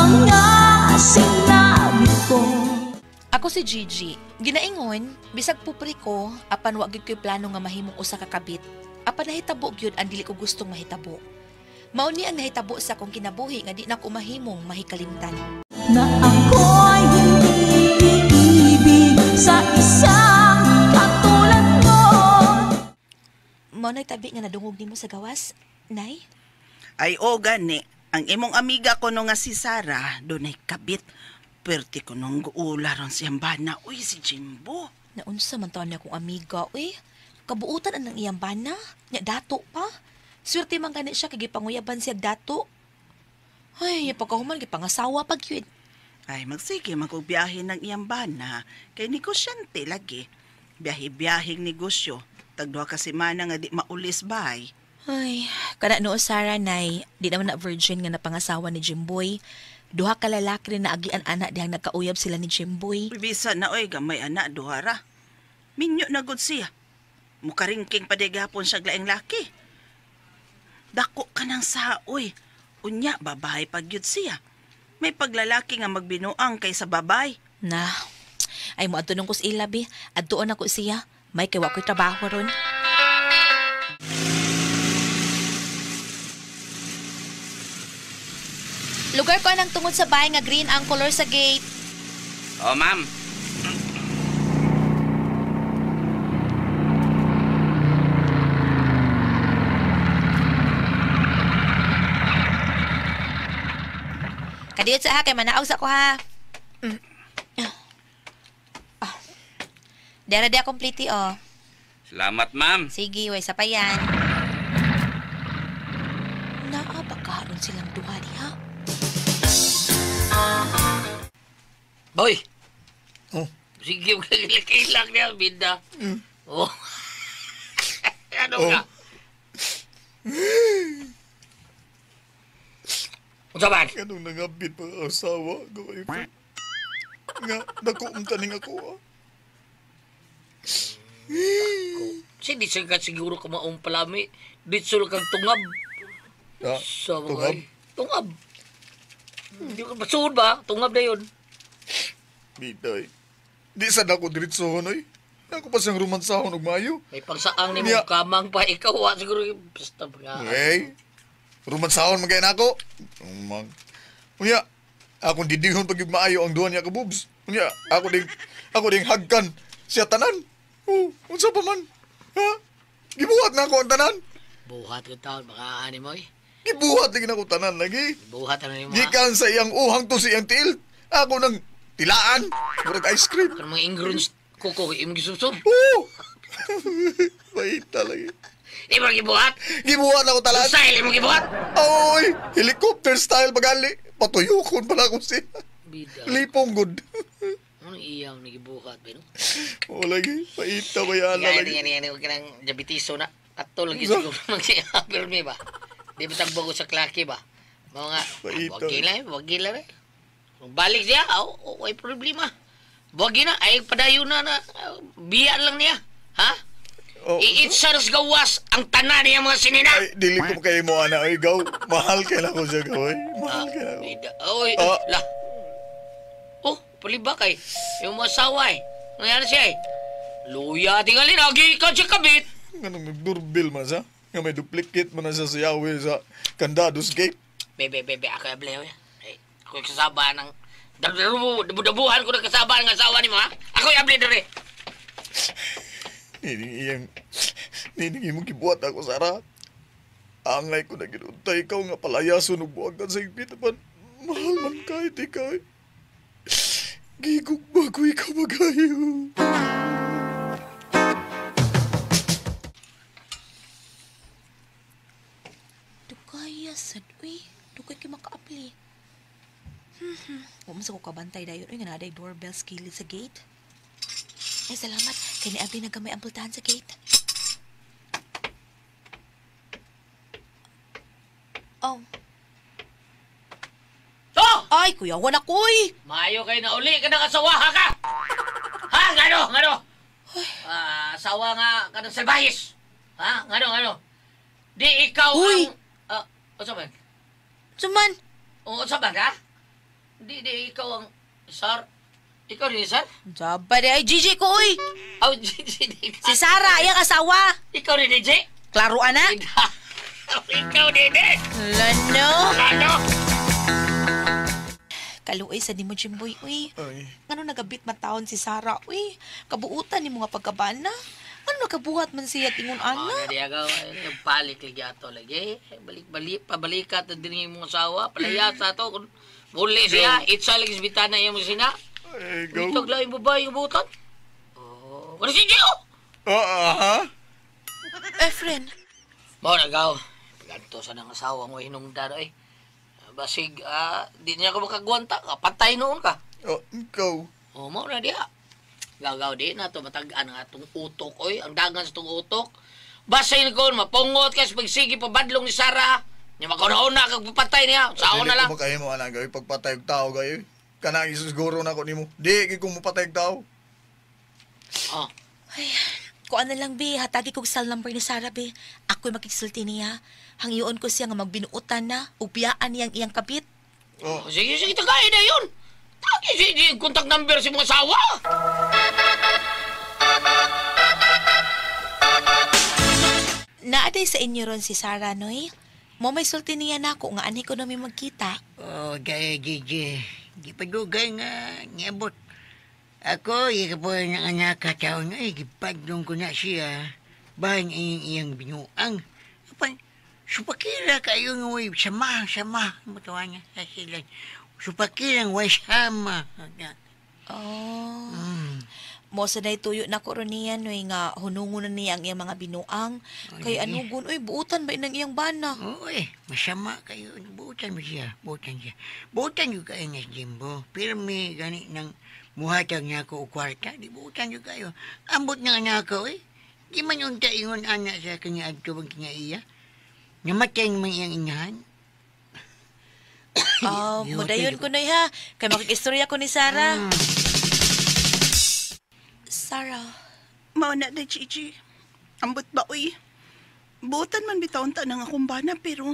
mga sinabi ko. Ako si Gigi. Ginaingon, bisag pupri ko, apan wag gyud ko'y plano nga mahimong usa ka kabit. Apan nahitabo gyud ang dili ko gustong mahitabo. Mao ni ang nahitabo sa akong kinabuhi nga di na ko mahimong mahikalimtan. Na ako'y hindi iibig sa isang katulad mo. Mao na'y tabi nga nadungog nimo sa gawas, Nay? Ay o gani, ang imong amiga ko no nga si Sarah, dunay kabit. Perti ko nung guula ron siyang bana. Uy, si Jimbo. Naunsa man taon niya akong amiga, uy. Kabuutan ang iyang bana. Nya dato pa. Swerte man ganit siya kay panguyaban siya dato. Ay, pagkahuman gipangasawa pag yun. Ay, magsige, magbiyahe ng iyang bana. Kay negosyante lagi. Biyahe-biyaheng negosyo. Tagduha ka semana nga di maulis bay. Ay, kana noo Sarah, Nay, di naman na virgin nga napangasawa ni Jimboy. Duha ka lalaki rin na agian anak dihang nagkauyab sila ni Jimboy. Bisa na oy, gamay anak duhara. Minyo na gud siya. Mukaringking pa di gapon siya glaing laki. Dako ka ng saoy. Unya, babae pagyud siya. May paglalaki nga magbinuang kaysa babay. Na, ay mo adto nung kus ilabi. Adtoon ako siya. May kay wa ko'y trabaho ron. Lugar ko anang tungod sa bahay nga green ang color sa gate. Oh, ma'am. Kadiyot sa ha, kay manaog sa ko ha. Dara dia complete oh. Salamat, ma'am. Sige, way sa pa yan. Naabakaron silang duha diha. Boy! Oh. Sige, kailang niya, Binda. Oh. Ano ka? Unsa man? Anong nangabit pa ang asawa? Gawin ko. Nga, nakuumtaning ako ah. Di siya ka siguro ka maong palami. Ditso lang kang tungab. Ah, Sa tungab? mga tungab. Hindi ka masuod ba? Tungab na yun. Biday. Di sad ako diretsohon oy. Ako pa siyang romansahon og maayo. May pagsaang ni Niya. mong kamang pa ikaw. Siguro yung basta nga. Hey. Romansahon man kay nako. Umang. Unya, akong didihon pag yung maayo ang duha niya ka boobs. Unya, ako ding hagkan siya tanan. Oh, unsa pa man? Ha? Gibuhat na ako ang tanan. Buhat ko taon. Baka ani mo eh. Gibuhat lagi na ako tanan lagi. Buhat na ni mo. Gikan sa iyang uhang to sa iyang tiil. Ako nang tilaan. Murag ice cream. Kan mga ingrons kuko imong gisusod. Oo! Wait talaga. Imong gibuhat. Gibuhat ako talaan. Style imong gibuhat. Oy! Helicopter style bagali. Patuyukon pala ko siya. Bida. Lipong good. Ano iyang nagibuhat ba no? Oo lagi. Paita ba yan lagi? Yan. Huwag ka ng diabetiso na. Ato lagi Sa- siguro mag-i-apil mi ba? Di ba tagbo ko sa klaki ba? Mga Paita. wag gila eh. Kung balik siya, may problema. Wag na, ay padayon na biya lang niya. Ha? Oh, I-itsars gawas ang tanan niya mga sinina. ay, dili ko kayo mo ana. Ay, gaw. Mahal ka na ko siya, gaw. Mahal ka na ko. Oy, Ah. lah. Oh, palibak kay. Yung masawa eh. Nangyari siya eh. Luya, tingalin. Agi ka siya kabit. Anong nag-doorbell man siya? Nga may duplicate man na siya sa Yahweh sa Candados Gate. Bebe, ako yung blew eh. Ako yung kasaba ng... Dabuhan ko ng kasaba ng asawa ni mo, ha? Ako yung blew dere. Nining imong gibuhat ako, Sarah. Angay ko na ginuntay ikaw nga palayason ug buwagan sa higpit. Mahal man kahit ikaw. Gigog bago ikaw magayo. Dugaya sad, uy. Dugay kay makaapli. Huwag mo sa ko kabantay dayon. Uy, nga naday doorbell skillet sa gate. Ay, salamat. Kaya ni Abdi nagamay ang pultahan sa gate. Oh. Oh! Ay, kuya, wala ko, uy. Maayo kayo na uli ka ng asawaha ka! Ha? Ngano? Asawa nga ka ng salbahis. Ha? Ngano? Di ikaw Uy! ang... Ano ba? Suman. Oo, sa ba ha? Di, ikaw ang Sar. Ikaw rin, Sar? Jaba di ay Gigi ko, uy. Oh, di. Si Sarah, iyang asawa. Ikaw rin, DJ? Klaro, ana? Ikaw din, eh. Lano? Ano? Kaluoy sa di mo, Jimboy, uy. Ay, Ano nagabit matawon si Sarah, uy. Kabuutan ni mga pagkabana. Ano nakabuhat man siya tingon ana? Ano, di agaw. Balik lagi ato lagi. Pabalikat na din yung mga asawa. Palaya sa ato. Kung muli siya, itsa lagi sa bitana yung musina. ay, go. Itag lang yung babae yung butan. Oh, ano si Gio? Ha? Friend. Mo nagaw. Ganto sa nang asawa mo hinungdan eh. Basig, di niya ka makagwanta. Patay noon ka. Oh, ikaw. O, mo na diya. Gagaw di na ito matagaan ang atong utok, oy. Ang dagan sa itong utok. Basay ni ko, mapungot ka sa pagsigi pabadlong ni Sarah. Niya makauna kag papatay niya. Sao na lang. Dili ko makahin mo, anak, gayo. Pagpatay og tao, gayo. Kanang isusguro na ko ni mo. Di, kung mapatay og tao. Oh, Kuan na lang, be. Hatagi kong cell number ni Sarah, be. Ako'y makiksulti niya. Hangyoon ko siya nga magbinuutan na. Ubiyaan niyang iyang kabit. Oh, sige, tagay na yun. Tagi si contact number si mga asawa. Naaday sa inyo ron si Sarah, noy? Mo may sulti niya na ako nga ani ko namin magkita. Oh, dahil Gigi. Di pa dugay nga niabot. Ako, ikapoy ng anak kataon nga, gipadlong ko na siya. Bahan iyang binuang. Apan, supakira kayo nga way, sama. Matawa niya sa sila. Supakira nga way sama. Oh. Hmm. Mo sa day tuyo na ko ron niya, noy, nga hunungon na niya ang iyang mga binuang. Kay Ay, anugon, uy, buutan ba inang iyang bana? Oo masama kayo. Buutan mo siya. Buutan yung kayo nga si Jimbo. Pirmi, gani ng muhatag niya ako o kwarta. Di buutan yung kayo. Ambot na nga ako Di man yung taingon anak sa kanya adto bang kinaiya. Namatay naman iyang inahan. Mudayon ko noy ha. Kay makikistorya ko ni Sarah. Sarah. Mao na da, Gigi. Ambot ba, uy? Buotan man bitawon ta ng akong bana, pero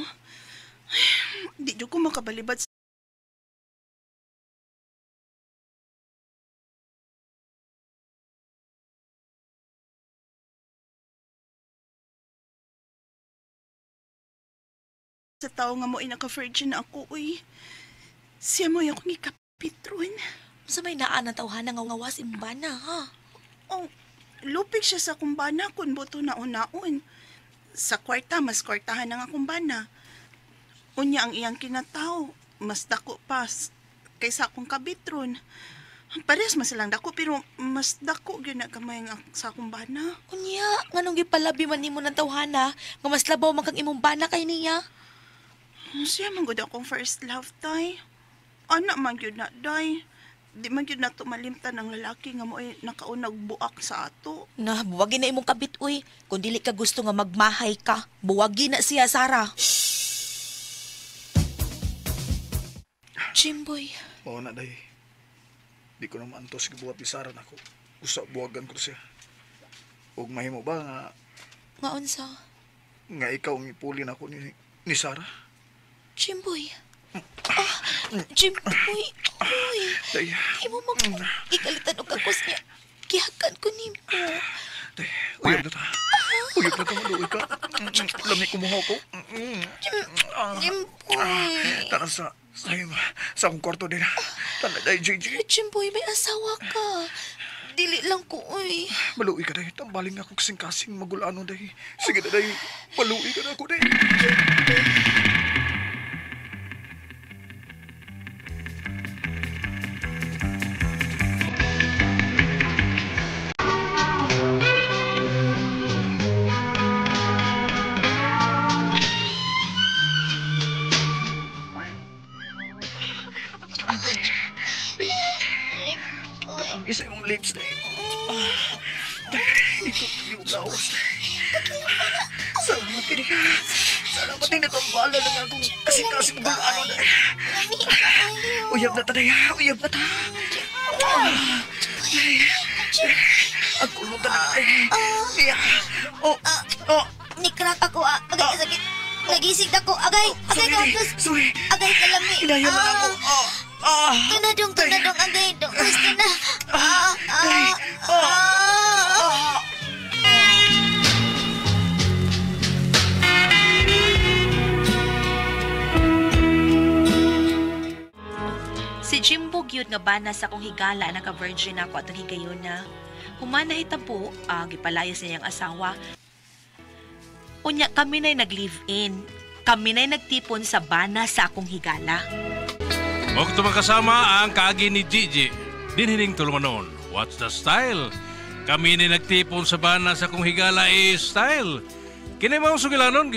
di jud ko makabalibad sa tao nga mo inaka-virgin na ako, uy. Siya mo yung akong ikapitron. Sa may naan na tawhana nga ngawas imbana, ha? Oh, lupig siya sa kumbana kung buto na unaon. Sa kwarta, mas kwartahan ang akong bana. Unya ang iyang kinataw, mas dako pa kaysa akong kabitron. Parehas mas lang dako, pero mas dako gyud na kamay ang sa akong bana. Kunya, nganong gipalabi man nimo ng tawhana, nga mas labaw man kang imong bana kay niya. Siya man gud akong first love, tay. Anak man gyud na, day. Di man gyud nato malimtan ng lalaki nga mo nakaunag buak sa ato. Na, buwagi na imong kabit, uy. Kung dili ka gusto nga magmahay ka, buwagi na siya, Sarah. Jimboy. Oo na, day. Di ko naman to sige buhat isaran ako. Usa buwagan ko siya. Ug mahimo ba nga Nga unsa? nga ikaw ang ipulin ako ni Sarah? Jimboy. Jimboy. Uy. Day, Imo ikalitan og kakos niya. Kihakan ko nimo. day, uyab na ta. Uyab na ta, maluoy ka. Lamig kumuha ko. Jimboy. Tara sa akong kwarto din. Tara, day, JJ. Jimboy, may asawa ka. Dili lang ko, uy. Maluoy ka, day. Tambaling ako kasing-kasing magulano, day. Sige na, day. Maluoy ka na ako, day. Isa mong lips, day. Ito yung laos. Salamat ka. Salamat din natambala lang akong kasing-kasing magulano, day. Uyab na ta, day. Uyab na ta. Ang kulong ka na, day. Nikrak ako, agay sakit. Nagising ako, agay Sorry, kapos. sorry. Agay kalami. Inayan na ako. Tunadong agay. Gusto na. Si Jimbo gyud nga bana sa akong higala naka-virgin ako at higayon na. Human nahitabo, gipalayas niyang asawa. Unya kami na'y nag-live-in. Kami na'y nagtipon sa bana sa akong higala. Huwag makasama ang kaagi ni Gigi. Dinhining tulunganon. What's the style? Kami na'y nagtipon sa bana sa akong higala style. Kinay mga sugilanon,